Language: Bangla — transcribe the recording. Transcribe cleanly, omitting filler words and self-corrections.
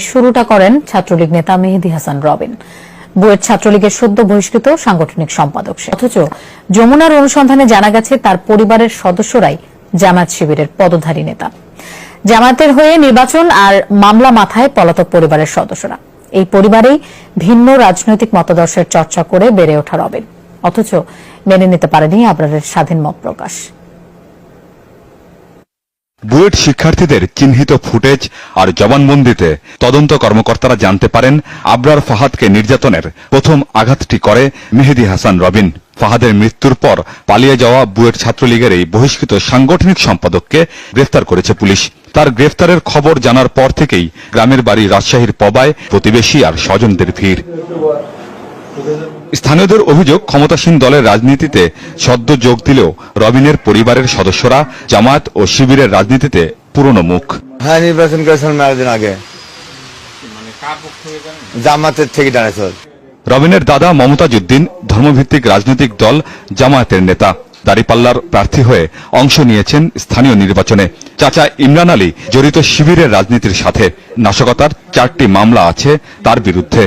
শুরুটা করেন ছাত্রলীগ নেতা মেহেদী হাসান রবিন। বুয়েট ছাত্রলীগের সদ্য বহিষ্কৃত সাংগঠনিক সম্পাদক সে। অথচ যমুনার অনুসন্ধানে জানা গেছে তার পরিবারের সদস্যরাই জামায়াত শিবিরের পদধারী নেতা। জামায়াতের হয়ে নির্বাচন আর মামলা মাথায় পলাতক পরিবারের সদস্যরা। এই পরিবারেই ভিন্ন রাজনৈতিক মতাদর্শের চর্চা করে বেড়ে ওঠা রবিন, অথচ মেনে নিতে পারেনি আবরারের স্বাধীন মত প্রকাশ। বুয়েট শিক্ষার্থীদের চিহ্নিত ফুটেজ আর জবানবন্দিতে তদন্ত কর্মকর্তারা জানতে পারেন আবরার ফাহাদকে নির্যাতনের প্রথম আঘাতটি করে মেহেদী হাসান রবিন। ফাহাদের মৃত্যুর পর পালিয়ে যাওয়া বুয়েট ছাত্রলীগের এই বহিষ্কৃত সাংগঠনিক সম্পাদককে গ্রেফতার করেছে পুলিশ। তার গ্রেফতারের খবর জানার পর থেকেই গ্রামের বাড়ি রাজশাহীর পবায় প্রতিবেশী আর স্বজনদের ভিড়। স্থানীয়দের অভিযোগ, ক্ষমতাসীন দলের রাজনীতিতে সদ্য যোগ দিলেও রবিনের পরিবারের সদস্যরা জামায়াত ও শিবিরের রাজনীতিতে পুরনো মুখ। হ্যাঁ, নির্বাচন করেছিলাম একদিন আগে, জামায়াতের থেকে দাঁড়াইছে। রবিনের দাদা মমতাজ উদ্দিন ধর্মভিত্তিক রাজনৈতিক দল জামায়াতের নেতা। দাঁড়িপাল্লার প্রার্থী হয়ে অংশ নিয়েছেন স্থানীয় নির্বাচনে। চাচা ইমরান আলী জড়িত শিবিরের রাজনীতির সাথে। নাশকতার 4টি মামলা আছে তার বিরুদ্ধে।